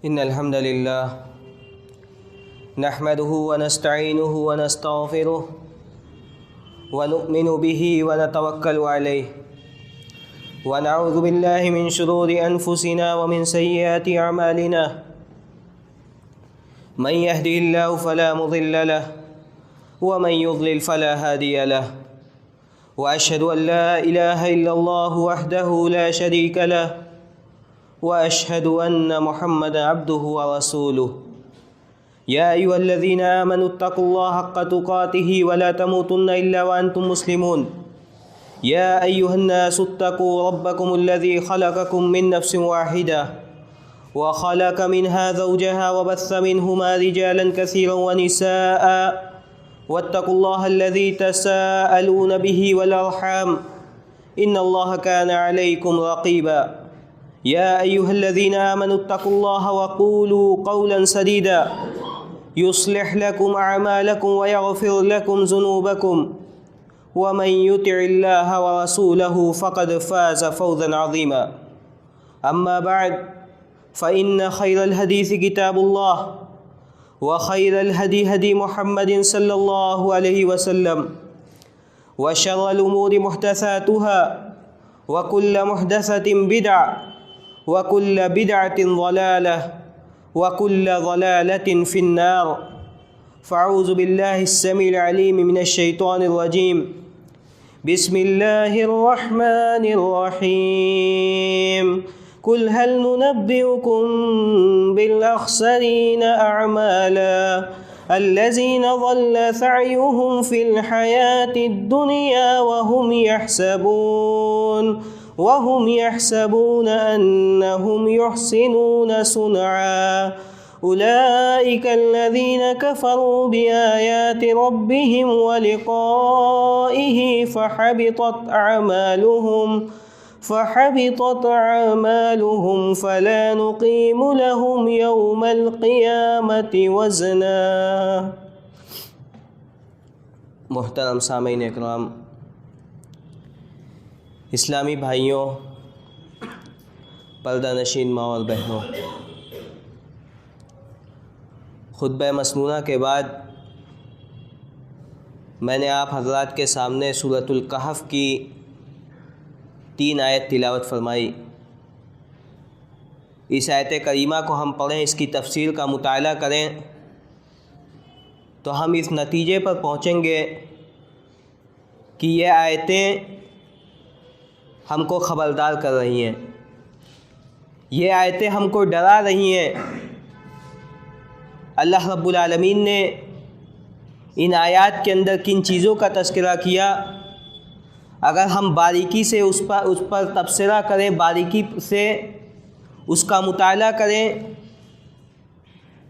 إن الحمد لله نحمده ونستعينه ونستغفره ونؤمن به ونتوكل عليه ونعوذ بالله من شرور أنفسنا ومن سيئات أعمالنا من يهده الله فلا مضل له ومن يضلل فلا هادي له وأشهد أن لا إله إلا الله وحده لا شريك له وأشهد أن محمدا عبده ورسوله يا أيها الذين آمنوا اتقوا الله حق تقاته ولا تموتن إلا وأنتم مسلمون يا أيها الناس اتقوا ربكم الذي خلقكم من نفس واحدة وخلق منها زوجها وبث منهما رجالا كثيرا ونساء واتقوا الله الذي تساءلون به والأرحام إن الله كان عليكم رقيبا يا أيها الذين آمنوا اتقوا الله وقولوا قولا سديدا يصلح لكم أعمالكم ويغفر لكم ذنوبكم ومن يطع الله ورسوله فقد فاز فوزا عظيما أما بعد فإن خير الحديث كتاب الله وخير الهدي هدي محمد صلى الله عليه وسلم وشر الأمور محدثاتها وكل محدثة بدعة وكل بدعة ضلالة وكل ضلالة في النار فأعوذ بالله السميع العليم من الشيطان الرجيم بسم الله الرحمن الرحيم قل هل ننبئكم بالأخسرين أعمالا الذين ضل سعيهم في الحياة الدنيا وهم يحسبون أنهم يحسنون صنعا أولئك الذين كفروا بآيات ربهم ولقائه فحبطت أعمالهم فلا نقيم لهم يوم القيامة وزنا. محترم سامعین اکرام، اسلامی بھائیوں، پردہ نشین ماں اور بہنوں، خطبہ مسنونہ کے بعد میں نے آپ حضرات کے سامنے سورۃ الکہف کی 3 آیت تلاوت فرمائی. اس آیت کریمہ کو ہم پڑھیں، اس کی تفسیر کا مطالعہ کریں تو ہم اس نتیجے پر پہنچیں گے کہ یہ آیتیں ہم کو خبردار کر رہی ہیں، یہ آیتیں ہم کو ڈرا رہی ہیں. اللہ رب العالمین نے ان آیات کے اندر کن چیزوں کا تذکرہ کیا، اگر ہم باریکی سے اس پر تبصرہ کریں، باریکی سے اس کا مطالعہ کریں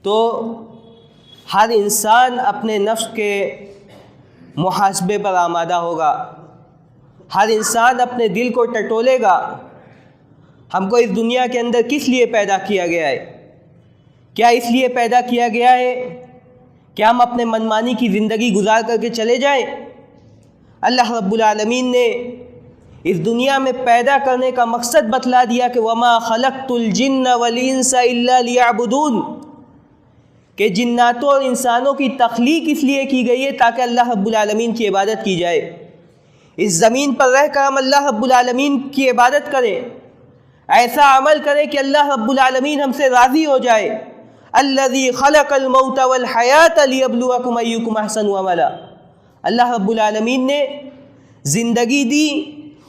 تو ہر انسان اپنے نفس کے محاسبے پر آمادہ ہوگا، ہر انسان اپنے دل کو ٹٹولے گا. ہم کو اس دنیا کے اندر کس لیے پیدا کیا گیا ہے؟ کیا اس لیے پیدا کیا گیا ہے کہ ہم اپنے منمانی کی زندگی گزار کر کے چلے جائیں؟ اللہ رب العالمین نے اس دنیا میں پیدا کرنے کا مقصد بتلا دیا کہ وَمَا خَلَقْتُ الْجِنَّ وَالْإِنسَ إِلَّا لِيَعْبُدُونَ، کہ جناتوں اور انسانوں کی تخلیق اس لیے کی گئی ہے تاکہ اللہ رب العالمین کی عبادت کی جائے. اس زمین پر رہ کر ہم اللہ رب العالمین کی عبادت کریں، ایسا عمل کریں کہ اللہ رب العالمین ہم سے راضی ہو جائے. الذی خلق الموت والحیات لیبلوکم ایکم احسن عملا. اللہ رب العالمین نے زندگی دی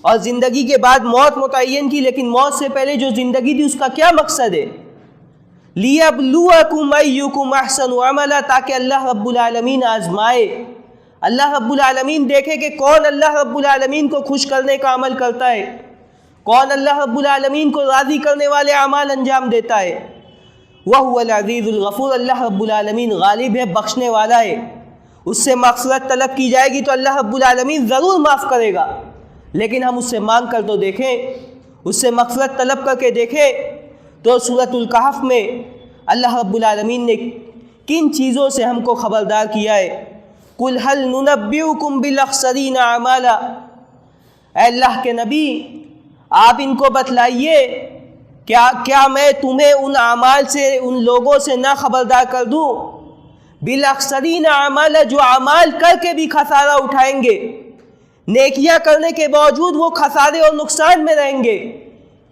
اور زندگی کے بعد موت متعین کی، لیکن موت سے پہلے جو زندگی دی اس کا کیا مقصد ہے؟ لیبلوکم ایکم احسن عملا، تاکہ اللہ رب العالمین آزمائے، اللہ رب العالمین دیکھے کہ کون اللہ رب العالمین کو خوش کرنے کا عمل کرتا ہے، کون اللہ رب العالمین کو راضی کرنے والے اعمال انجام دیتا ہے. وَهُوَ الْعَزِيزُ الْغَفُورُ، اللہ رب العالمین غالب ہے، بخشنے والا ہے. اس سے مغفرت طلب کی جائے گی تو اللہ رب العالمین ضرور معاف کرے گا، لیکن ہم اس سے مانگ کر تو دیکھیں، اس سے مغفرت طلب کر کے دیکھیں. تو سورۃ الکہف میں اللہ رب العالمین نے کن چیزوں سے ہم کو خبردار کیا ہے؟ قُلْ هَلْ نُنَبِّئُكُمْ بِالْأَخْسَرِينَ أَعْمَالًا، اے اللہ کے نبی آپ ان کو بتلائیے کیا میں تمہیں ان اعمال سے، ان لوگوں سے نہ خبردار کر دوں؟ بالاخسرین اعمالا، جو اعمال کر کے بھی خسارہ اٹھائیں گے، نیکیاں کرنے کے باوجود وہ خسارے اور نقصان میں رہیں گے۔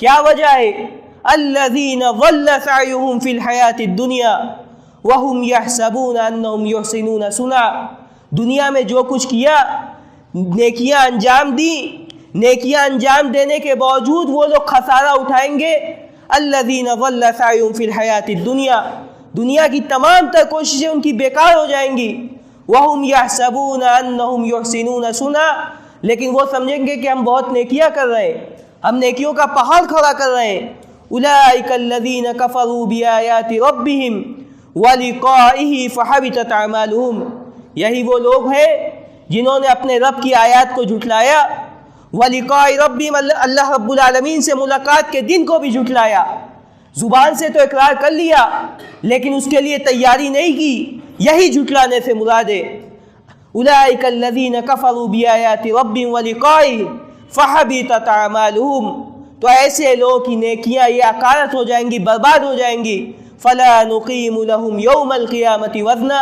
کیا وجہ ہے؟ الذین ضل سعیہم فی الحیاۃ الدنیا وہم یحسبون انہم یحسنون صنعا، دنیا میں جو کچھ کیا، نیکیاں انجام دی، نیکیاں انجام دینے کے باوجود وہ لوگ خسارہ اٹھائیں گے۔ الذین ضل سعیہم فی الحیاۃ الدنیا، دنیا کی تمام تر کوششیں ان کی بیکار ہو جائیں گی۔ وہم یحسبون انہم یحسنون صنعا، لیکن وہ سمجھیں گے کہ ہم بہت نیکیاں کر رہے ہیں، ہم نیکیوں کا پہاڑ کھڑا کر رہے ہیں۔ اولئک الذین کفروا بآیات ربہم ولقائہ فحبطت اعمالہم، یہی وہ لوگ ہیں جنہوں نے اپنے رب کی آیات کو جھٹلایا، ولقاء ربہم، اللہ رب العالمین سے ملاقات کے دن کو بھی جھٹلایا۔ زبان سے تو اقرار کر لیا لیکن اس کے لیے تیاری نہیں کی، یہی جھٹلانے سے مراد ہے۔ اولئک الذین کفروا بآیات ربہم ولقائہ فحبطت اعمالہم، تو ایسے لوگوں کی نیکیاں یہ عکارت ہو جائیں گی، برباد ہو جائیں گی۔ فلا نقیم لہم یوم القیامۃ وزنا،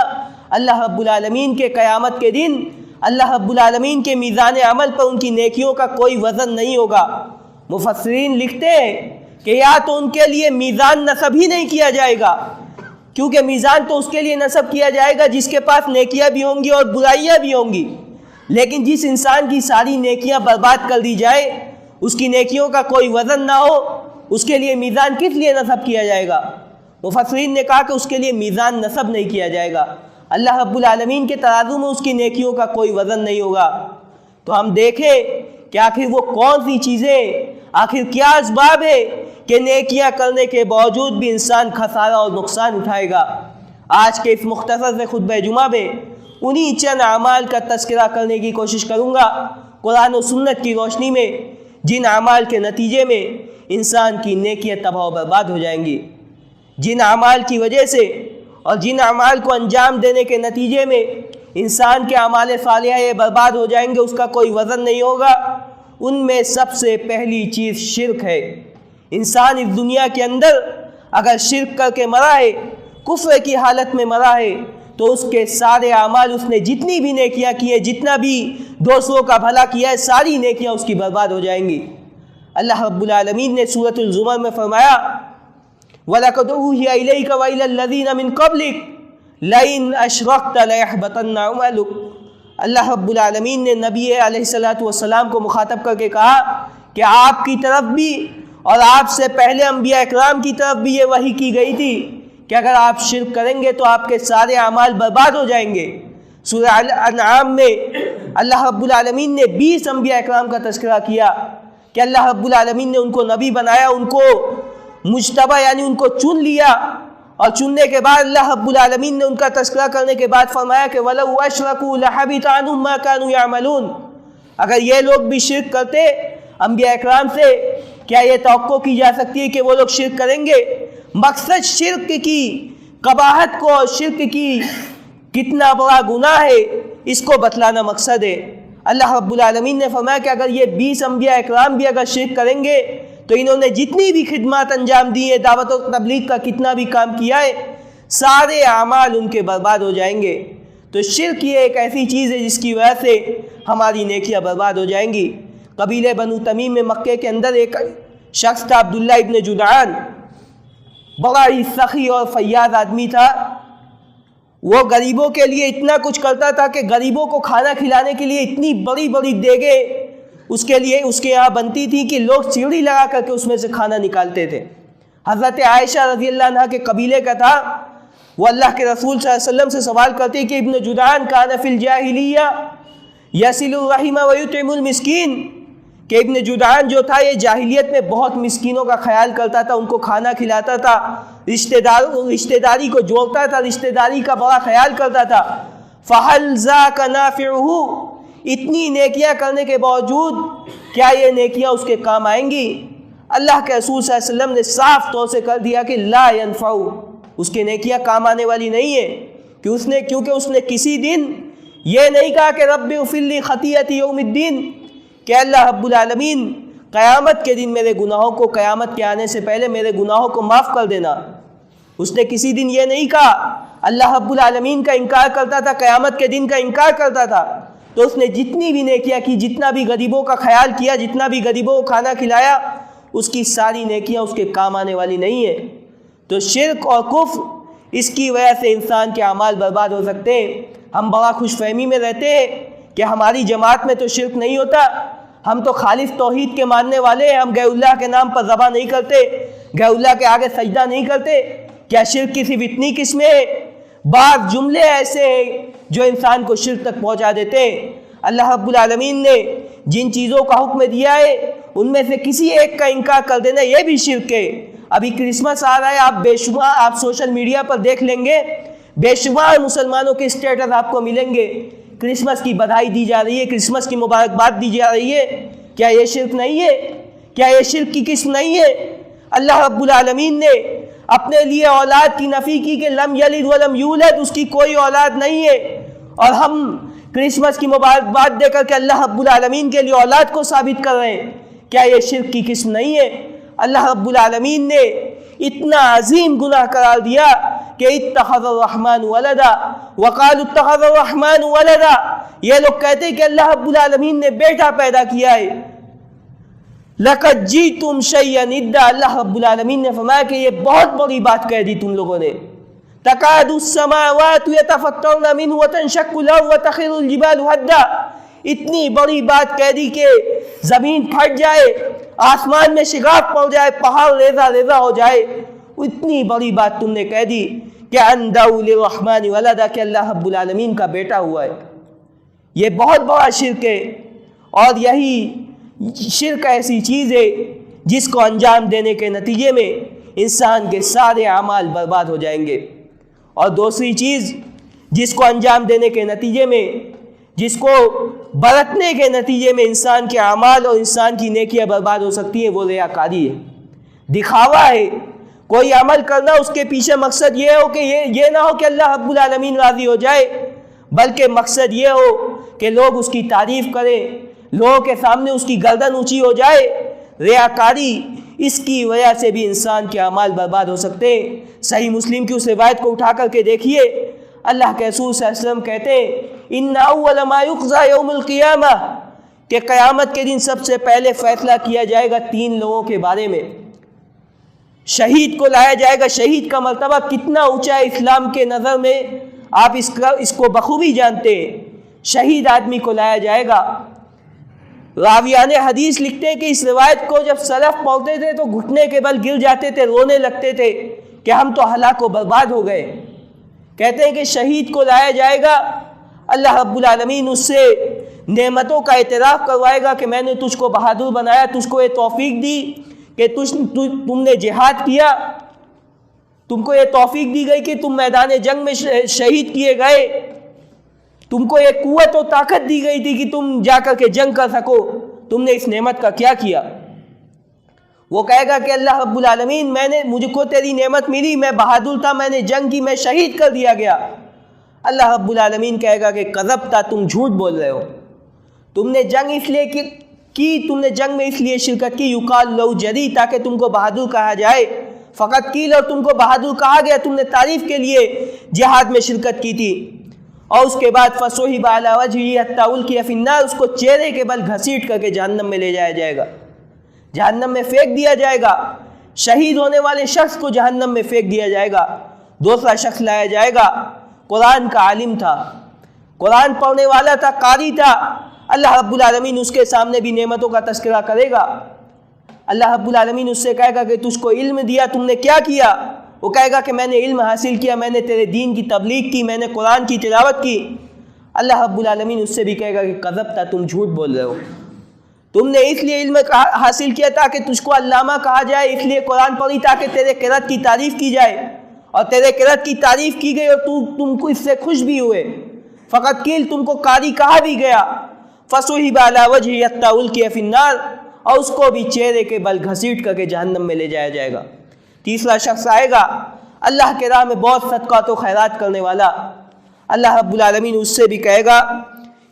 اللہ رب العالمین کے قیامت کے دن اللہ رب العالمین کے میزان عمل پر ان کی نیکیوں کا کوئی وزن نہیں ہوگا۔ مفسرین لکھتے ہیں کہ یا تو ان کے لیے میزان نصب ہی نہیں کیا جائے گا، کیونکہ میزان تو اس کے لیے نصب کیا جائے گا جس کے پاس نیکیاں بھی ہوں گی اور برائیاں بھی ہوں گی، لیکن جس انسان کی ساری نیکیاں برباد کر دی جائے، اس کی نیکیوں کا کوئی وزن نہ ہو، اس کے لیے میزان کس لیے نصب کیا جائے گا؟ مفسرین نے کہا کہ اس کے لیے میزان نصب نہیں کیا جائے گا، اللہ رب العالمین کے ترازو میں اس کی نیکیوں کا کوئی وزن نہیں ہوگا۔ تو ہم دیکھیں کہ آخر وہ کون سی چیزیں، آخر کیا اسباب ہے کہ نیکیاں کرنے کے باوجود بھی انسان خسارہ اور نقصان اٹھائے گا۔ آج کے اس مختصر سے خطبہ جمعہ میں انہی چند اعمال کا تذکرہ کرنے کی کوشش کروں گا، قرآن و سنت کی روشنی میں، جن اعمال کے نتیجے میں انسان کی نیکیاں تباہ و برباد ہو جائیں گی، جن اعمال کی وجہ سے اور جن اعمال کو انجام دینے کے نتیجے میں انسان کے اعمال صالحہ یہ برباد ہو جائیں گے، اس کا کوئی وزن نہیں ہوگا۔ ان میں سب سے پہلی چیز شرک ہے۔ انسان اس دنیا کے اندر اگر شرک کر کے مرا ہے، کفر کی حالت میں مرا ہے، تو اس کے سارے اعمال، اس نے جتنی بھی نیکیاں کی ہیں، جتنا بھی دوسروں کا بھلا کیا ہے، ساری نیکیاں اس کی برباد ہو جائیں گی۔ اللہ رب العالمین نے سورۃ الزمر میں فرمایا وَلَقَدْ أُوحِيَ إِلَيْكَ وَإِلَى الَّذِينَ مِن قَبْلِكَ لَئِنْ أَشْرَكْتَ لَيَحْبَطَنَّ عَمَلُكَ، اللہ رب العالمین نے نبی علیہ السلام کو مخاطب کر کے کہا کہ آپ کی طرف بھی اور آپ سے پہلے انبیاء اکرام کی طرف بھی یہ وحی کی گئی تھی کہ اگر آپ شرک کریں گے تو آپ کے سارے اعمال برباد ہو جائیں گے۔ سورہ انعام میں اللہ رب العالمین نے 20 انبیاء اکرام کا تذکرہ کیا کہ اللہ رب العالمین نے ان کو نبی بنایا، ان کو مجتبی یعنی ان کو چن لیا، اور چننے کے بعد اللہ رب العالمین نے ان کا تذکرہ کرنے کے بعد فرمایا کہ وَلَوْ أَشْرَكُوا لَحَبِطَ عَنْهُمْ مَا كَانُوا يَعْمَلُونَ، اگر یہ لوگ بھی شرک کرتے انبیاء اکرام سے، کیا یہ توقع کی جا سکتی ہے کہ وہ لوگ شرک کریں گے؟ مقصد شرک کی قباحت کو، شرک کی کتنا بڑا گناہ ہے، اس کو بتلانا مقصد ہے۔ اللہ رب العالمین نے فرمایا کہ اگر یہ 20 انبیاء اکرام بھی اگر شرک کریں گے تو انہوں نے جتنی بھی خدمات انجام دی ہیں، دعوت و تبلیغ کا کتنا بھی کام کیا ہے، سارے اعمال ان کے برباد ہو جائیں گے۔ تو شرک یہ ایک ایسی چیز ہے جس کی وجہ سے ہماری نیکیاں برباد ہو جائیں گی۔ قبیلہ بنو تمیم میں مکے کے اندر ایک شخص تھا، عبداللہ ابن جدعان، بڑا ہی سخی اور فیاض آدمی تھا۔ وہ غریبوں کے لیے اتنا کچھ کرتا تھا کہ غریبوں کو کھانا کھلانے کے لیے اتنی بڑی بڑی دیگیں اس کے یہاں بنتی تھی کہ لوگ سیڑھی لگا کر کے اس میں سے کھانا نکالتے تھے۔ حضرت عائشہ رضی اللہ عنہ کے قبیلے کا تھا، وہ اللہ کے رسول صلی اللہ علیہ وسلم سے سوال کرتے کہ ابن جدعان کان فی الجاہلیہ یصل الرحم ویطعم المسکین، کہ ابن جدعان جو تھا یہ جاہلیت میں بہت مسکینوں کا خیال کرتا تھا، ان کو کھانا کھلاتا تھا، رشتہ داری کو جوڑتا تھا، رشتہ داری کا بڑا خیال کرتا تھا۔ فَهَلْ ذَاكَ نَافِعُهُ، اتنی نیکیاں کرنے کے باوجود کیا یہ نیکیاں اس کے کام آئیں گی؟ اللہ کے رسول صلی اللہ علیہ وسلم نے صاف طور سے کر دیا کہ لا ينفع، اس کے نیکیاں کام آنے والی نہیں ہے، کیونکہ اس نے کسی دن یہ نہیں کہا کہ رب اغفر لی خطیئتی یوم الدین، کہ اللہ رب العالمین قیامت کے دن میرے گناہوں کو، قیامت کے آنے سے پہلے میرے گناہوں کو معاف کر دینا۔ اس نے کسی دن یہ نہیں کہا، اللہ رب العالمین کا انکار کرتا تھا، قیامت کے دن کا انکار کرتا تھا، تو اس نے جتنی بھی نیکیاں کی، جتنا بھی غریبوں کا خیال کیا، جتنا بھی غریبوں کو کھانا کھلایا، اس کی ساری نیکیاں اس کے کام آنے والی نہیں ہیں۔ تو شرک اور کفر، اس کی وجہ سے انسان کے اعمال برباد ہو سکتے ہیں۔ ہم بڑا خوش فہمی میں رہتے ہیں کہ ہماری جماعت میں تو شرک نہیں ہوتا، ہم تو خالص توحید کے ماننے والے ہیں، ہم غیر اللہ کے نام پر ذبح نہیں کرتے، غیر اللہ کے آگے سجدہ نہیں کرتے۔ کیا شرک کی صرف اتنی قسمیں ہیں؟ بعض جملے ایسے ہیں جو انسان کو شرک تک پہنچا دیتے ہیں۔ اللہ رب العالمین نے جن چیزوں کا حکم دیا ہے ان میں سے کسی ایک کا انکار کر دینا یہ بھی شرک ہے۔ ابھی کرسمس آ رہا ہے، آپ بے شمار آپ سوشل میڈیا پر دیکھ لیں گے، بے شمار مسلمانوں کے اسٹیٹس آپ کو ملیں گے، کرسمس کی بدھائی دی جا رہی ہے، کرسمس کی مبارکباد دی جا رہی ہے۔ کیا یہ شرک نہیں ہے؟ کیا یہ شرک کی قسم نہیں ہے؟ اللہ رب العالمین نے اپنے لیے اولاد کی نفی کی کہ لم یلد ولم یولد، اس کی کوئی اولاد نہیں ہے، اور ہم کرسمس کی مبارکباد دے کر کے اللہ رب العالمین کے لیے اولاد کو ثابت کر رہے ہیں۔ کیا یہ شرک کی قسم نہیں ہے؟ اللہ رب العالمین نے اتنا عظیم گناہ قرار دیا کہ اتخذ الرحمن ولدا وقالوا اتخذ الرحمن ولدا، یہ لوگ کہتے ہیں کہ اللہ رب العالمین نے بیٹا پیدا کیا ہے۔ لقد جئتم شیئا ادا، اللہ رب العالمین نے فرمایا کہ یہ بہت بڑی بات کہہ دی تم لوگوں نے۔ تکاد السماوات یتفطرن منہ وتنشق الارض وتخر الجبال هدا، اتنی بڑی بات کہہ دی کہ زمین پھٹ جائے، آسمان میں شگاف پڑ جائے، پہاڑ ریزہ ریزہ ہو جائے، اتنی بڑی بات تم نے کہہ دی کہ ان دعوا للرحمن ولدا، کہ اللہ رب العالمین کا بیٹا ہوا ہے۔ یہ بہت بڑا شرک ہے، اور یہی شرک ایسی چیز ہے جس کو انجام دینے کے نتیجے میں انسان کے سارے اعمال برباد ہو جائیں گے۔ اور دوسری چیز جس کو انجام دینے کے نتیجے میں، جس کو برتنے کے نتیجے میں انسان کے اعمال اور انسان کی نیکیاں برباد ہو سکتی ہیں، وہ ریاکاری ہے، دکھاوا ہے۔ کوئی عمل کرنا، اس کے پیچھے مقصد یہ ہو کہ یہ نہ ہو کہ اللہ رب العالمین راضی ہو جائے، بلکہ مقصد یہ ہو کہ لوگ اس کی تعریف کریں، لوگوں کے سامنے اس کی گردن اونچی ہو جائے۔ ریاکاری، اس کی وجہ سے بھی انسان کے اعمال برباد ہو سکتے ہیں۔ صحیح مسلم کی اس روایت کو اٹھا کر کے دیکھیے، اللہ کے رسول صلی اللہ علیہ وسلم کہتے ہیں ان اول ما یقضى یوم القیامہ، کہ قیامت کے دن سب سے پہلے فیصلہ کیا جائے گا 3 لوگوں کے بارے میں۔ شہید کو لایا جائے گا۔ شہید کا مرتبہ کتنا اونچا ہے اسلام کے نظر میں، آپ اس کو بخوبی جانتے ہیں۔ شہید آدمی کو لایا جائے گا۔ راویان حدیث لکھتے ہیں کہ اس روایت کو جب سلف پڑھتے تھے تو گھٹنے کے بل گر جاتے تھے، رونے لگتے تھے کہ ہم تو ہلاک و برباد ہو گئے۔ کہتے ہیں کہ شہید کو لایا جائے گا، اللہ رب العالمین اس سے نعمتوں کا اعتراف کروائے گا کہ میں نے تجھ کو بہادر بنایا، تجھ کو یہ توفیق دی کہ تم نے جہاد کیا، تم کو یہ توفیق دی گئی کہ تم میدان جنگ میں شہید کیے گئے، تم کو یہ قوت و طاقت دی گئی تھی کہ تم جا کر کے جنگ کر سکو، تم نے اس نعمت کا کیا کیا؟ وہ کہے گا کہ اللہ رب العالمین مجھ کو تیری نعمت ملی، میں بہادر تھا، میں نے جنگ کی، میں شہید کر دیا گیا۔ اللہ رب العالمین کہے گا کہ کذبتا، تم جھوٹ بول رہے ہو، تم نے جنگ اس لیے کی، تم نے جنگ میں اس لیے شرکت کی، یقال لہ جری، تاکہ تم کو بہادر کہا جائے، فقط قیل، اور تم کو بہادر کہا گیا، تم نے تعریف کے لیے جہاد میں شرکت کی تھی۔ اور اس کے بعد فصحب علی وجہہ حتی القی فی النار، اس کو چہرے کے بل گھسیٹ کر کے جہنم میں لے جایا جائے گا، جہنم میں پھینک دیا جائے گا۔ شہید ہونے والے شخص کو جہنم میں پھینک دیا جائے گا۔ دوسرا شخص لایا جائے گا، قرآن کا عالم تھا، قرآن پڑھنے والا تھا، قاری تھا، اللہ رب العالمین اس کے سامنے بھی نعمتوں کا تذکرہ کرے گا۔ اللہ رب العالمین اس سے کہے گا کہ تجھ کو علم دیا، تم نے کیا کیا؟ وہ کہے گا کہ میں نے علم حاصل کیا، میں نے تیرے دین کی تبلیغ کی، میں نے قرآن کی تلاوت کی۔ اللہ رب العالمین اس سے بھی کہے گا کہ کذبتا، تم جھوٹ بول رہے ہو، تم نے اس لیے علم حاصل کیا تاکہ تجھ کو علامہ کہا جائے، اس لیے قرآن پڑھی تاکہ تیرے قرأت کی تعریف کی جائے، اور تیرے قرأت کی تعریف کی گئی اور تم کو اس سے خوش بھی ہوئے، فقط قیل، تم کو قاری کہا بھی گیا۔ فصحب علی وجہہ حتی القی فی النار، اور اس کو بھی چہرے کے بل گھسیٹ کر کے جہنم میں لے جایا جائے گا۔ تیسرا شخص آئے گا، اللہ کے راہ میں بہت صدقات و خیرات کرنے والا، اللہ رب العالمین اس سے بھی کہے گا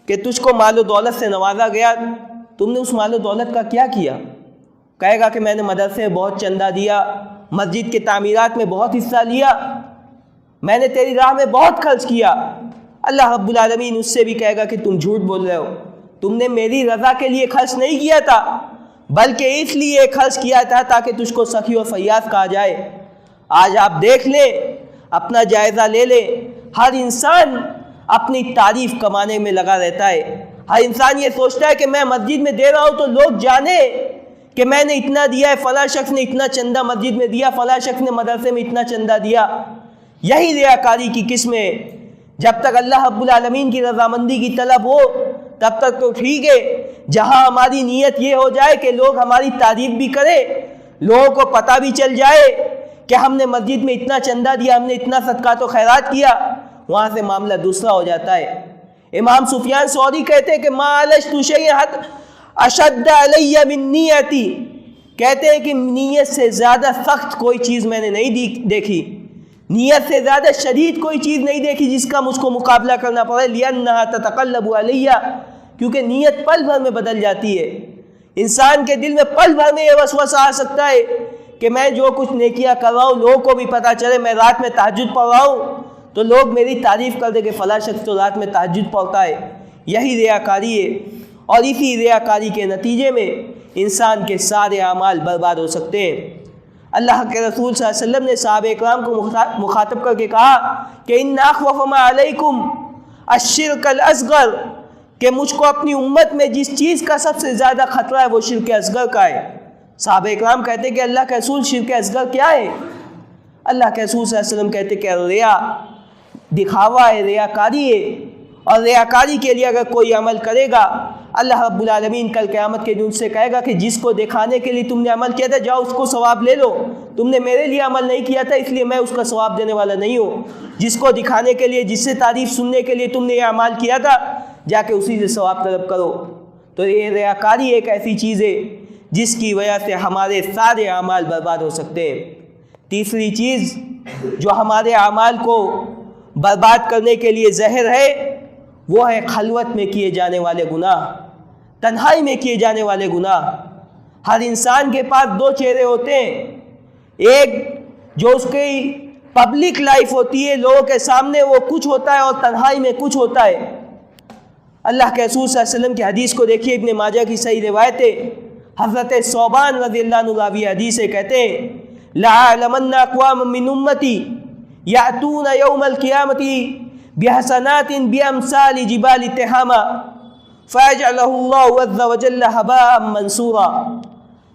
کہ تجھ کو مال و دولت سے نوازا گیا، تم نے اس مال و دولت کا کیا کیا؟ کہے گا کہ میں نے مدرسے میں بہت چندہ دیا، مسجد کے تعمیرات میں بہت حصہ لیا، میں نے تیری راہ میں بہت خرچ کیا۔ اللہ رب العالمین اس سے بھی کہے گا کہ تم جھوٹ بول رہے ہو، تم نے میری رضا کے لیے خرچ نہیں کیا تھا، بلکہ اس لیے خرچ کیا تھا تاکہ تجھ کو سخی اور فیاض کہا جائے۔ آج آپ دیکھ لیں، اپنا جائزہ لے لیں، ہر انسان اپنی تعریف کمانے میں لگا رہتا ہے۔ ہر انسان یہ سوچتا ہے کہ میں مسجد میں دے رہا ہوں تو لوگ جانے کہ میں نے اتنا دیا ہے، فلاں شخص نے اتنا چندہ مسجد میں دیا، فلاں شخص نے مدرسے میں اتنا چندہ دیا۔ یہی ریاکاری کی قسم ہے۔ جب تک اللہ رب العالمین کی رضامندی کی طلب ہو تب تک تو ٹھیک ہے، جہاں ہماری نیت یہ ہو جائے کہ لوگ ہماری تعریف بھی کریں، لوگوں کو پتہ بھی چل جائے کہ ہم نے مسجد میں اتنا چندہ دیا، ہم نے اتنا صدقات و خیرات کیا، وہاں سے معاملہ دوسرا ہو جاتا ہے۔ امام سفیان ثوری کہتے ہیں کہ ما علجت شیئا اشد علی من نیتی، کہتے ہیں کہ نیت سے زیادہ سخت کوئی چیز میں نے نہیں دیکھی، نیت سے زیادہ شدید کوئی چیز نہیں دیکھی جس کا مجھ کو مقابلہ کرنا پڑے، لِأَنَّهَا تَتَقَلَّبُ عَلَيَّ، کیونکہ نیت پل بھر میں بدل جاتی ہے۔ انسان کے دل میں پل بھر میں یہ وسوسہ آ سکتا ہے کہ میں جو کچھ نیکیاں کر رہا ہوں لوگوں کو بھی پتہ چلے، میں رات میں تہجد پڑھ رہا ہوں تو لوگ میری تعریف کر دیں کہ فلاں شخص تو رات میں تہجد پڑھتا ہے۔ یہی ریاکاری ہے، اور اسی ریاکاری کے نتیجے میں انسان کے سارے اعمال برباد ہو سکتے ہیں۔ اللہ کے رسول صلی اللہ علیہ وسلم نے صحابہ اکرام کو مخاطب کر کے کہا کہ ان اخوف ما علیکم الشرک الاصغر، کہ مجھ کو اپنی امت میں جس چیز کا سب سے زیادہ خطرہ ہے وہ شرک اصغر کا ہے۔ صحابہ اکرام کہتے کہ اللہ کے رسول شرک اصغر کیا ہے؟ اللہ کے رسول صلی اللہ علیہ وسلم کہتے کہ ریا، دکھاوا ہے، ریاکاری ہے، اور ریاکاری کے لیے اگر کوئی عمل کرے گا اللہ رب العالمین کل قیامت کے دن سے کہے گا کہ جس کو دکھانے کے لیے تم نے عمل کیا تھا جاؤ اس کو ثواب لے لو، تم نے میرے لیے عمل نہیں کیا تھا اس لیے میں اس کا ثواب دینے والا نہیں ہوں۔ جس کو دکھانے کے لیے، جس سے تعریف سننے کے لیے تم نے یہ اعمال کیا تھا جا کے اسی سے ثواب طلب کرو۔ تو یہ ریاکاری ایک ایسی چیز ہے جس کی وجہ سے ہمارے سارے اعمال برباد ہو سکتے ہیں۔ تیسری چیز جو ہمارے اعمال کو برباد کرنے کے لیے زہر ہے وہ ہے خلوت میں کیے جانے والے گناہ، تنہائی میں کیے جانے والے گناہ۔ ہر انسان کے پاس دو چہرے ہوتے ہیں، ایک جو اس کی پبلک لائف ہوتی ہے، لوگوں کے سامنے وہ کچھ ہوتا ہے اور تنہائی میں کچھ ہوتا ہے۔ اللہ کے رسول صلی اللہ علیہ وسلم کی حدیث کو دیکھیے، ابن ماجہ کی صحیح روایت ہے، حضرت ثوبان رضی اللہ عنہ راوی حدیث ہے، کہتے ہیں لَأَعْلَمَنَّ أَقْوَامًا مِّنْ أُمَّتِي يَأْتُونَ يَوْمَ الْقِيَامَةِ بِحَسَنَاتٍ بِأَمْثَالِ جِبَالِ تِحَامَةٍ فَيَجْعَلُهُ اللَّهُ عَزَّ وَجَلَّ هَبَاءً مَّنثُورًا۔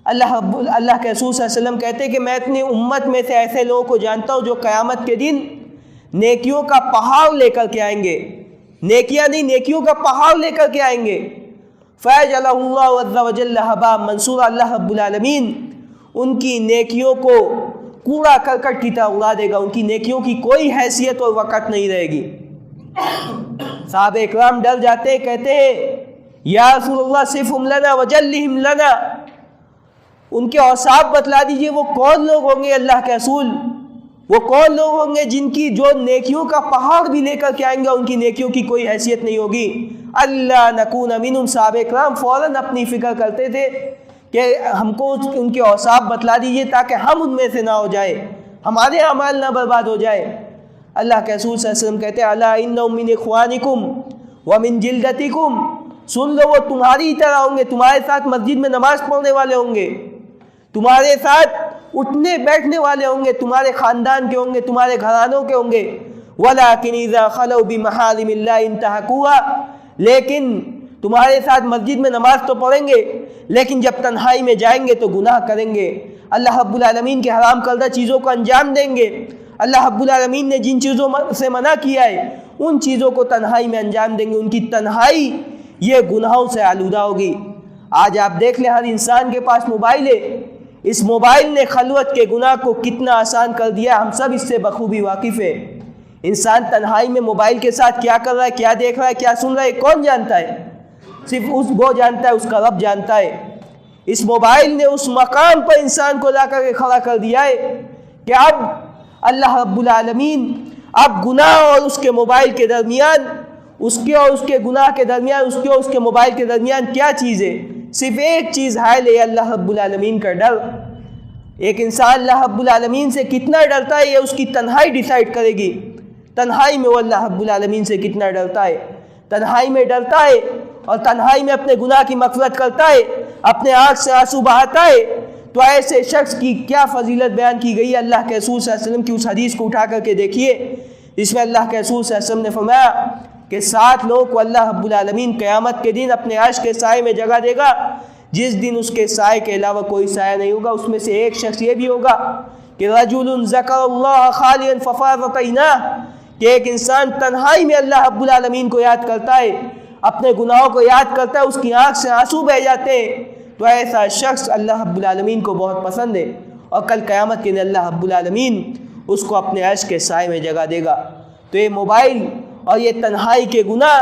اللہ کے رسول صلی اللہ علیہ وسلم کہتے ہیں کہ میں اپنی امت میں سے ایسے لوگوں کو جانتا ہوں جو قیامت کے دن نیکیوں کا پہاڑ لے کر کے آئیں گے، نیکیاں نہیں، نیکیوں کا پہاڑ لے کر کے آئیں گے۔ فَيَجْعَلُهُ اللَّهُ عَزَّ وَجَلَّ هَبَاءً مَّنثُورًا، اللہ رب العالمین ان کی نیکیوں کو کوڑا کرکٹ کی طرح اڑا دے گا، ان کی نیکیوں کی کوئی حیثیت اور وقت نہیں رہے گی۔ صحابہ اکرام ڈر جاتے ہیں، کہتے ہیں یا رسول اللہ صفہم لنا وجلہم لنا، ان کے اوصاف بتلا دیجئے، وہ کون لوگ ہوں گے اللہ کے رسول، وہ کون لوگ ہوں گے جن کی جو نیکیوں کا پہاڑ بھی لے کر کے آئیں گے ان کی نیکیوں کی کوئی حیثیت نہیں ہوگی۔ اللہ نکون منہم، صحابہ اکرام فوراً اپنی فکر کرتے تھے کہ ہم کو ان کے اوصاف بتلا دیجئے تاکہ ہم ان میں سے نہ ہو جائے، ہمارے اعمال نہ برباد ہو جائے۔ اللہ کے رسول صلی اللہ علیہ وسلم کہتے ہیں الا انہم من اخوانکم ومن جلدتکم، سن لو وہ تمہاری طرح ہوں گے، تمہارے ساتھ مسجد میں نماز پڑھنے والے ہوں گے، تمہارے ساتھ اٹھنے بیٹھنے والے ہوں گے، تمہارے خاندان کے ہوں گے، تمہارے گھرانوں کے ہوں گے۔ وَلَكِنْ إِذَا خَلَوْا بِمَحَارِمِ اللَّهِ انْتَهَكُوهَا، لیکن تمہارے ساتھ مسجد میں نماز تو پڑھیں گے لیکن جب تنہائی میں جائیں گے تو گناہ کریں گے، اللہ رب العالمین کے حرام کردہ چیزوں کو انجام دیں گے، اللہ رب العالمین نے جن چیزوں سے منع کیا ہے ان چیزوں کو تنہائی میں انجام دیں گے، ان کی تنہائی یہ گناہوں سے آلودہ ہوگی۔ آج آپ دیکھ لیں ہر انسان کے پاس موبائل ہے، اس موبائل نے خلوت کے گناہ کو کتنا آسان کر دیا، ہم سب اس سے بخوبی واقف ہیں۔ انسان تنہائی میں موبائل کے ساتھ کیا کر رہا ہے، کیا دیکھ رہا ہے، کیا سن رہا ہے، کون جانتا ہے؟ صرف وہ جانتا ہے، اس کا رب جانتا ہے۔ اس موبائل نے اس مقام پر انسان کو لا کر کے کھڑا کر دیا ہے کہ اب اللہ رب العالمین اب گناہ اور اس کے موبائل کے درمیان، اس کے اور اس کے گناہ کے درمیان، اس کے اور اس کے موبائل کے درمیان کیا چیز ہے؟ صرف ایک چیز حائل ہے، اللہ رب العالمین کا ڈر۔ ایک انسان اللہ رب العالمین سے کتنا ڈرتا ہے یہ اس کی تنہائی ڈیسائیڈ کرے گی۔ تنہائی میں وہ اللہ رب العالمین سے کتنا ڈرتا ہے، تنہائی میں ڈرتا ہے اور تنہائی میں اپنے گناہ کی مغفرت کرتا ہے، اپنے آنکھ سے آنسو بہاتا ہے، تو ایسے شخص کی کیا فضیلت بیان کی گئی ہے۔ اللہ کے رسول صلی اللہ علیہ وسلم کی اس حدیث کو اٹھا کر کے دیکھیے، اس میں اللہ کے رسول صلی اللہ علیہ وسلم نے فرمایا کہ 7 لوگوں کو اللہ رب العالمین قیامت کے دن اپنے عرش کے سائے میں جگہ دے گا، جس دن اس کے سائے کے علاوہ کوئی سایہ نہیں ہوگا۔ اس میں سے ایک شخص یہ بھی ہوگا کہ رجل ذکر اللہ خالیا ففاضت عیناہ، کہ ایک انسان تنہائی میں اللہ رب العالمین کو یاد کرتا ہے، اپنے گناہوں کو یاد کرتا ہے، اس کی آنکھ سے آنسو بہہ جاتے ہیں، تو ایسا شخص اللہ رب العالمین کو بہت پسند ہے، اور کل قیامت کے دن اللہ رب العالمین اس کو اپنے عرش کے سائے میں جگہ دے گا۔ تو یہ موبائل اور یہ تنہائی کے گناہ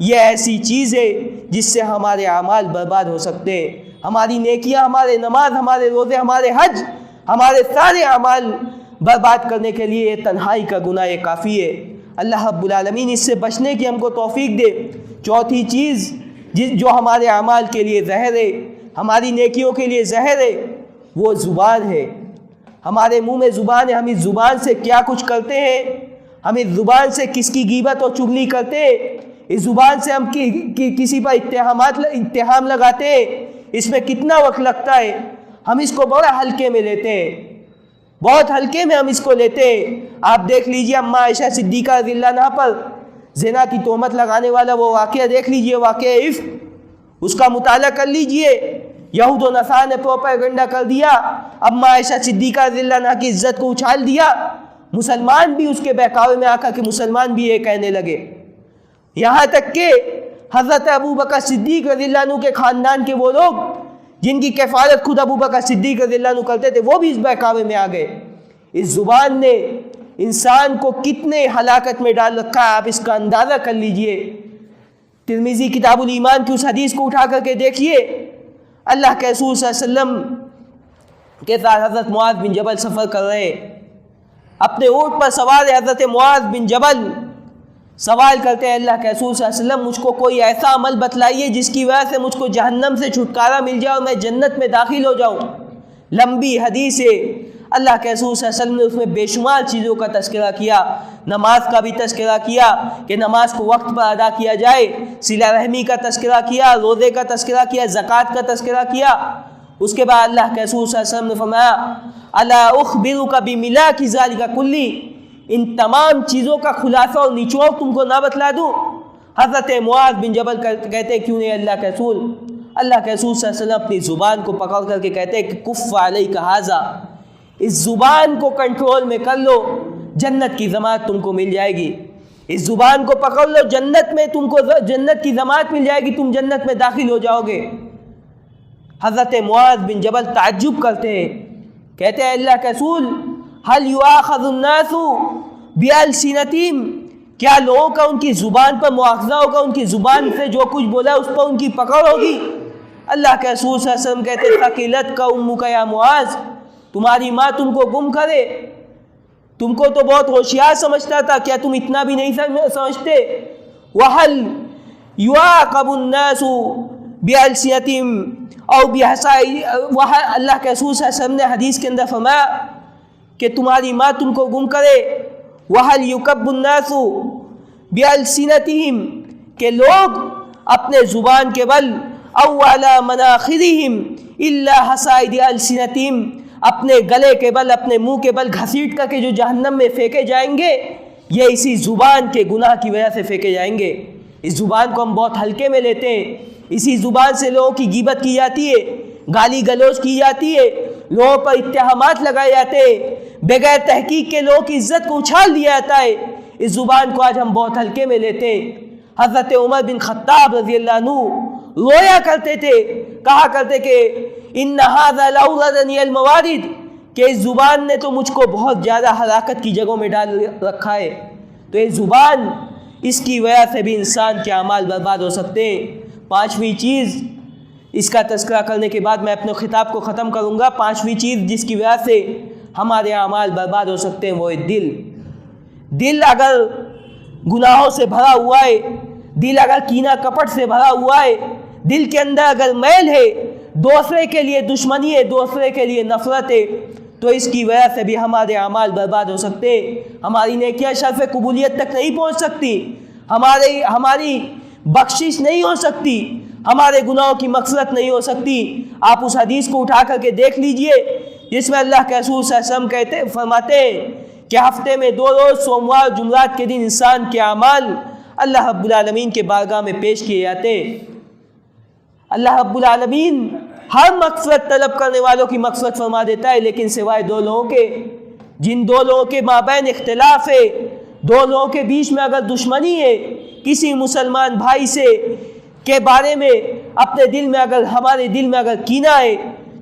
یہ ایسی چیز ہے جس سے ہمارے اعمال برباد ہو سکتے ہیں، ہماری نیکیاں، ہمارے نماز، ہمارے روزے، ہمارے حج، ہمارے سارے اعمال برباد کرنے کے لیے یہ تنہائی کا گناہ یہ کافی ہے۔ اللہ رب العالمین اس سے بچنے کی ہم کو توفیق دے۔ چوتھی چیز جو ہمارے اعمال کے لیے زہر ہے، ہماری نیکیوں کے لیے زہر ہے، وہ زبان ہے۔ ہمارے منہ میں زبان ہے، ہم اس زبان سے کیا کچھ کرتے ہیں، ہم اس زبان سے کس کی غیبت اور چغلی کرتے ہیں، اس زبان سے ہم کسی پر اتہام لگاتے ہیں، اس میں کتنا وقت لگتا ہے، ہم اس کو بڑا ہلکے میں لیتے ہیں، بہت ہلکے میں ہم اس کو لیتے ہیں۔ آپ دیکھ لیجئے اماں عائشہ صدیقہ رضی اللہ عنہا پر زنا کی تہمت لگانے والا وہ واقعہ دیکھ لیجئے، واقعہ عفق، اس کا مطالعہ کر لیجئے۔ یہود و نصارہ نے پروپیگنڈا کر دیا، اماں عائشہ صدیقہ رضی اللہ عنہا کی عزت کو اچھال دیا، مسلمان بھی اس کے بہکاوے میں آ کر کے مسلمان بھی یہ کہنے لگے، یہاں تک کہ حضرت ابوبکر صدیق رضی اللہ عنہ کے خاندان کے وہ لوگ جن کی کفالت خود ابوبکر صدیق رضی اللہ عنہ کرتے تھے وہ بھی اس بہکاوے میں آ گئے۔ اس زبان نے انسان کو کتنے ہلاکت میں ڈال رکھا ہے، آپ اس کا اندازہ کر لیجئے۔ ترمذی کتاب الایمان کی اس حدیث کو اٹھا کر کے دیکھیے، اللہ کے رسول صلی اللہ علیہ وسلم کے ساتھ حضرت معاذ بن جبل سفر کر رہے، اپنے اونٹ پر سوار حضرت معاذ بن جبل سوال کرتے ہیں، اللہ کے رسول صلی اللہ علیہ وسلم مجھ کو کوئی ایسا عمل بتلائیے جس کی وجہ سے مجھ کو جہنم سے چھٹکارا مل جائے اور میں جنت میں داخل ہو جاؤں۔ لمبی حدیث ہے، اللہ کے رسول صلی اللہ علیہ وسلم نے اس میں بے شمار چیزوں کا تذکرہ کیا، نماز کا بھی تذکرہ کیا کہ نماز کو وقت پر ادا کیا جائے، صلہ رحمی کا تذکرہ کیا، روزے کا تذکرہ کیا، زکوٰۃ کا تذکرہ کیا۔ اس کے بعد اللہ کے رسول صلی اللہ علیہ وسلم نے فرمایا الا اخبرک بملاک ذلک کلی، ان تمام چیزوں کا خلاصہ اور نچوڑ تم کو نہ بتلا دوں؟ حضرت معاذ بن جبل کہتے ہیں کیوں نہیں اللہ کے رسول؟ اللہ کے رسول صلی اللہ علیہ وسلم اپنی زبان کو پکڑ کر کے کہتے ہیں کہ کف علیک ھذا، اس زبان کو کنٹرول میں کر لو، جنت کی ضمانت تم کو مل جائے گی۔ اس زبان کو پکڑ لو، جنت میں تم کو جنت کی ضمانت مل جائے گی، تم جنت میں داخل ہو جاؤ گے۔ حضرت معاذ بن جبل تعجب کرتے ہیں، کہتے ہیں اللہ کے رسول هل یؤاخذ الناس بألسنتهم، کیا لوگوں کا ان کی زبان پر مؤاخذہ ہوگا، ان کی زبان سے جو کچھ بولا اس پر ان کی پکڑ ہوگی؟ اللہ کے رسول صلی اللہ علیہ وسلم کہتے ہیں ثقلتک امک یا معاذ، تمہاری ماں تم کو گم کرے، تم کو تو بہت ہوشیار سمجھتا تھا، کیا تم اتنا بھی نہیں سمجھتے؟ وَهَلْ يُعَاقَبُ النَّاسُ بِأَلْسِنَتِهِمْ أَوْ بِحَسَائِهِمْ، اللہ کے رسول صلی اللہ علیہ وسلم نے حدیث کے اندر فرمایا کہ تمہاری ماں تم کو گم کرے، وَهَلْ يُكَبُّ النَّاسُ بِأَلْسِنَتِهِمْ، کہ لوگ اپنے زبان کے بل أَوْ عَلَى مَنَاخِرِهِمْ إِلَّا حَصَائِدِ أَلْسِنَتِهِمْ، اپنے گلے کے بل، اپنے منہ کے بل گھسیٹ کر کے جو جہنم میں پھینکے جائیں گے، یہ اسی زبان کے گناہ کی وجہ سے پھینکے جائیں گے۔ اس زبان کو ہم بہت ہلکے میں لیتے ہیں، اسی زبان سے لوگوں کی غیبت کی جاتی ہے، گالی گلوچ کی جاتی ہے، لوگوں پر اتہامات لگائے جاتے ہیں، بغیر تحقیق کے لوگوں کی عزت کو اچھال دیا جاتا ہے۔ اس زبان کو آج ہم بہت ہلکے میں لیتے ہیں۔ حضرت عمر بن خطاب رضی اللہ عنہ رویا کرتے تھے، کہا کرتے کہ ان ھذا لأوردنی الموارد، کہ اس زبان نے تو مجھ کو بہت زیادہ ہلاکت کی جگہوں میں ڈال رکھا ہے۔ تو یہ زبان، اس کی وجہ سے بھی انسان کے اعمال برباد ہو سکتے ہیں۔ پانچویں چیز، اس کا تذکرہ کرنے کے بعد میں اپنے خطاب کو ختم کروں گا، پانچویں چیز جس کی وجہ سے ہمارے اعمال برباد ہو سکتے ہیں وہ ہے دل۔ دل اگر گناہوں سے بھرا ہوا ہے، دل اگر کینہ کپٹ سے بھرا ہوا ہے، دل کے اندر اگر میل ہے، دوسرے کے لیے دشمنی ہے، دوسرے کے لیے نفرت ہے، تو اس کی وجہ سے بھی ہمارے اعمال برباد ہو سکتے، ہماری نیکیاں شرف قبولیت تک نہیں پہنچ سکتی، ہماری بخشش نہیں ہو سکتی، ہمارے گناہوں کی مغفرت نہیں ہو سکتی۔ آپ اس حدیث کو اٹھا کر کے دیکھ لیجئے جس میں اللہ کے رسول صلی اللہ علیہ وسلم فرماتے ہیں کہ ہفتے میں 2 روز سوموار جمعرات کے دن انسان کے اعمال اللہ رب العالمین کے بارگاہ میں پیش کیے جاتے۔ اللہ رب العالمین ہر مغفرت طلب کرنے والوں کی مغفرت فرما دیتا ہے، لیکن سوائے 2 لوگوں کے، جن 2 لوگوں کے مابین اختلاف ہے، 2 لوگوں کے بیچ میں اگر دشمنی ہے، کسی مسلمان بھائی سے کے بارے میں اپنے دل میں ہمارے دل میں اگر کینہ ہے،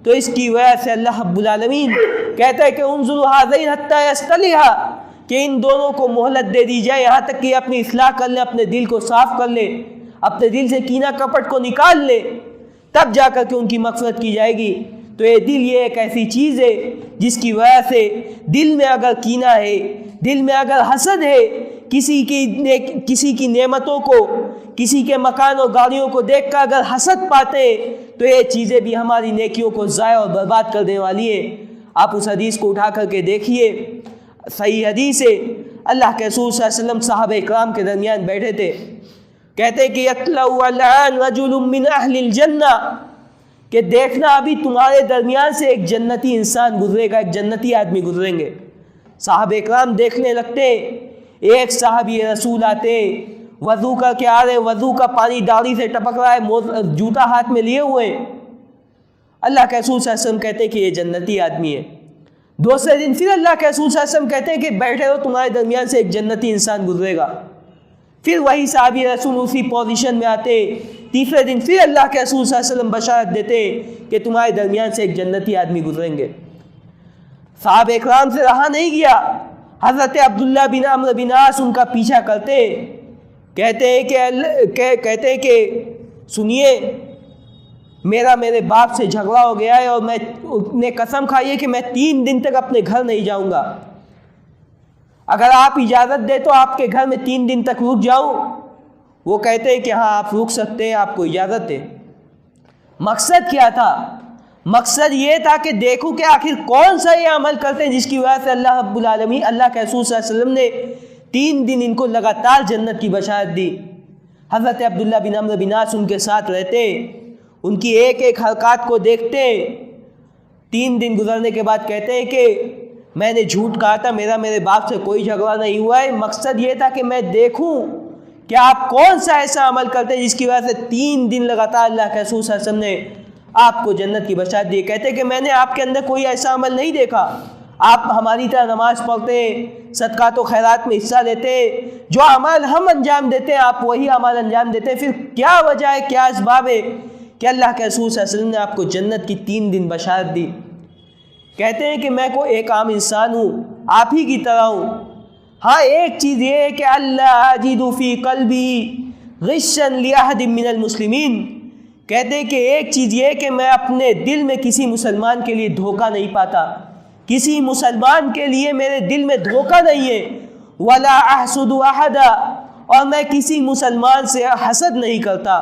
تو اس کی وجہ سے اللہ رب العالمین کہتا ہے کہ انظروا ھذین حتی یصطلحا، کہ ان دونوں کو مہلت دے دی جائے یہاں تک کہ اپنی اصلاح کر لیں، اپنے دل کو صاف کر لیں، اپنے دل سے کینہ کپٹ کو نکال لے، تب جا کر کے ان کی مغفرت کی جائے گی۔ تو یہ دل یہ ایک ایسی چیز ہے جس کی وجہ سے دل میں اگر کینہ ہے، دل میں اگر حسد ہے، کسی کی نعمتوں کو، کسی کے مکان و گاڑیوں کو دیکھ کر اگر حسد پاتے، تو یہ چیزیں بھی ہماری نیکیوں کو ضائع اور برباد کر دینے والی ہے۔ آپ اس حدیث کو اٹھا کر کے دیکھیے، صحیح حدیث ہے، اللہ کے رسول صلی اللہ علیہ وسلم صحابہ اکرام کے درمیان بیٹھے تھے، کہتے کہ یطلع الآن رجل من اہل الجنہ، کہ دیکھنا ابھی تمہارے درمیان سے ایک جنتی انسان گزرے گا، ایک جنتی آدمی گزریں گے۔ صحابہ اکرام دیکھنے لگتے، ایک صحابی رسول آتے، وضو کر کے آ رہے، وضو کا پانی داڑھی سے ٹپک رہا ہے، جوتا ہاتھ میں لیے ہوئے، اللہ کے رسول صلی اللہ علیہ وسلم کہتے کہ یہ جنتی آدمی ہے۔ دوسرے دن پھر اللہ کے رسول صلی اللہ علیہ وسلم کہتے ہیں کہ بیٹھے ہو، تمہارے درمیان سے ایک جنتی انسان گزرے گا۔ پھر وہی صحابی رسول اسی پوزیشن میں آتے، تیسرے دن پھر اللہ کے رسول صلی اللہ علیہ وسلم بشارت دیتے کہ تمہارے درمیان سے ایک جنتی آدمی گزریں گے۔ صحابہ اکرام سے رہا نہیں گیا، حضرت عبداللہ بن عمرو بن عاص ان کا پیچھا کرتے، کہتے ہیں کہ سنیے، میرے باپ سے جھگڑا ہو گیا ہے اور میں نے قسم کھائی ہے کہ میں 3 دن تک اپنے گھر نہیں جاؤں گا، اگر آپ اجازت دیں تو آپ کے گھر میں 3 دن تک رک جاؤں۔ وہ کہتے ہیں کہ ہاں آپ رک سکتے ہیں، آپ کو اجازت ہے۔ مقصد کیا تھا؟ مقصد یہ تھا کہ دیکھو کہ آخر کون سا یہ عمل کرتے ہیں جس کی وجہ سے اللہ رب العالمین، اللہ کے رسول صلی اللہ علیہ وسلم نے 3 دن ان کو لگاتار جنت کی بشارت دی۔ حضرت عبداللہ بن عمرو بن عاص ان کے ساتھ رہتے، ان کی ایک ایک حرکات کو دیکھتے۔ 3 دن گزرنے کے بعد کہتے ہیں کہ میں نے جھوٹ کہا تھا، میرے باپ سے کوئی جھگڑا نہیں ہوا ہے، مقصد یہ تھا کہ میں دیکھوں کہ آپ کون سا ایسا عمل کرتے ہیں جس کی وجہ سے 3 دن لگاتار اللہ کے رسول صلی اللہ علیہ وسلم نے آپ کو جنت کی بشارت دی۔ کہتے کہ میں نے آپ کے اندر کوئی ایسا عمل نہیں دیکھا، آپ ہماری طرح نماز پڑھتے، صدقات و خیرات میں حصہ لیتے، جو عمل ہم انجام دیتے ہیں آپ وہی عمل انجام دیتے ہیں، پھر کیا وجہ ہے، کیا اسباب ہے کہ اللہ کے رسول صلی اللہ علیہ وسلم نے آپ کو جنت کی 3 دن بشارت دی؟ کہتے ہیں کہ میں کو ایک عام انسان ہوں، آپ ہی کی طرح ہوں، ہاں ایک چیز یہ ہے کہ اللہ اجد فی قلبی غشا لأحد من المسلمین، کہتے ہیں کہ ایک چیز یہ ہے کہ میں اپنے دل میں کسی مسلمان کے لیے دھوکہ نہیں پاتا، کسی مسلمان کے لیے میرے دل میں دھوکہ نہیں ہے، ولا احسد احدا، اور میں کسی مسلمان سے حسد نہیں کرتا۔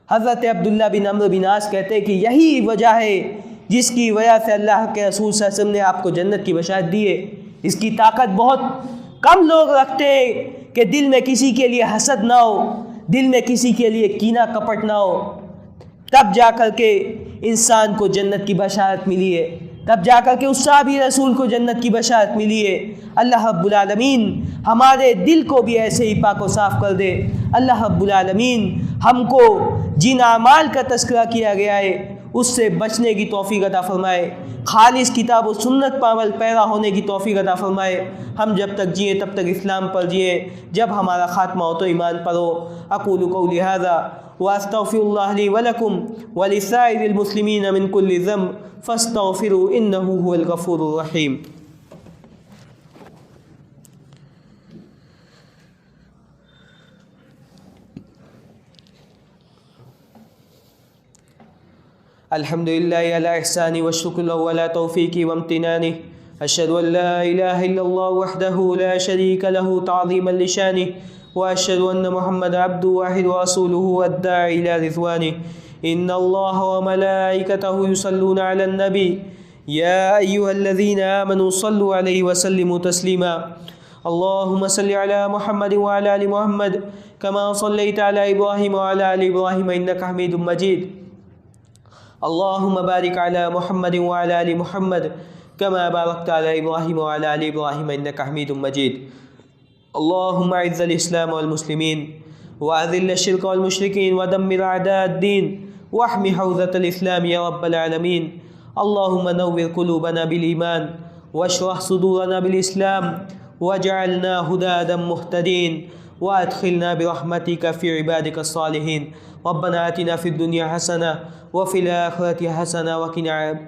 حضرت عبداللہ بن عمرو بن عاص کہتے ہیں کہ یہی وجہ ہے جس کی وجہ سے اللہ کے رسول صلی اللہ علیہ وسلم نے آپ کو جنت کی بشارت دی ہے۔ اس کی طاقت بہت کم لوگ رکھتے ہیں کہ دل میں کسی کے لیے حسد نہ ہو، دل میں کسی کے لیے کینہ کپٹ نہ ہو، تب جا کر کے انسان کو جنت کی بشارت ملی ہے، تب جا کر کے اس صحابی رسول کو جنت کی بشارت ملی ہے۔ اللہ رب العالمین ہمارے دل کو بھی ایسے ہی پاک و صاف کر دے۔ اللہ رب العالمین ہم کو جن اعمال کا تذکرہ کیا گیا ہے اس سے بچنے کی توفیق عطا فرمائے، خالص کتاب و سنت پر عمل پیرا ہونے کی توفیق عطا فرمائے۔ ہم جب تک جئیں تب تک اسلام پر جئیں، جب ہمارا خاتمہ ہو تو ایمان پر ہو۔ اقول قولی ھذا واستغفر اللہ لی ولکم ولسائر المسلمین من کل ذنب فاستغفروا انہ هو الغفور الرحیم۔ الحمد للہ علی احسانی والشکر له علی توفیقی وامتنانی، اشہد ان لا الہ الا اللہ وحدہ لا شریک له تعظیما لشانہ، وأشهد أن محمد عبده واحد ورسوله الداعي إلى رضوانه إن الله وملائكته يصلون على النبي يا أيها الذين آمنوا صلوا عليه وسلموا تسليما اللهم صل على محمد وعلى آل محمد كما صليت على إبراهيم وعلى آل إبراهيم إنك حميد مجيد اللهم بارك على محمد وعلى آل محمد كما باركت على إبراهيم وعلى آل إبراهيم إنك حميد مجيد اللهم أعز الإسلام والمسلمين وأذل الشرك والمشركين ودمر أعداء الدين واحمي حوزة الإسلام يا رب العالمين اللهم نور قلوبنا بالإيمان واشرح صدورنا بالإسلام واجعلنا هداة مهتدين وأدخلنا برحمتك في عبادك الصالحين ربنا آتنا في الدنيا حسنة وفي الآخرة حسنة وقنا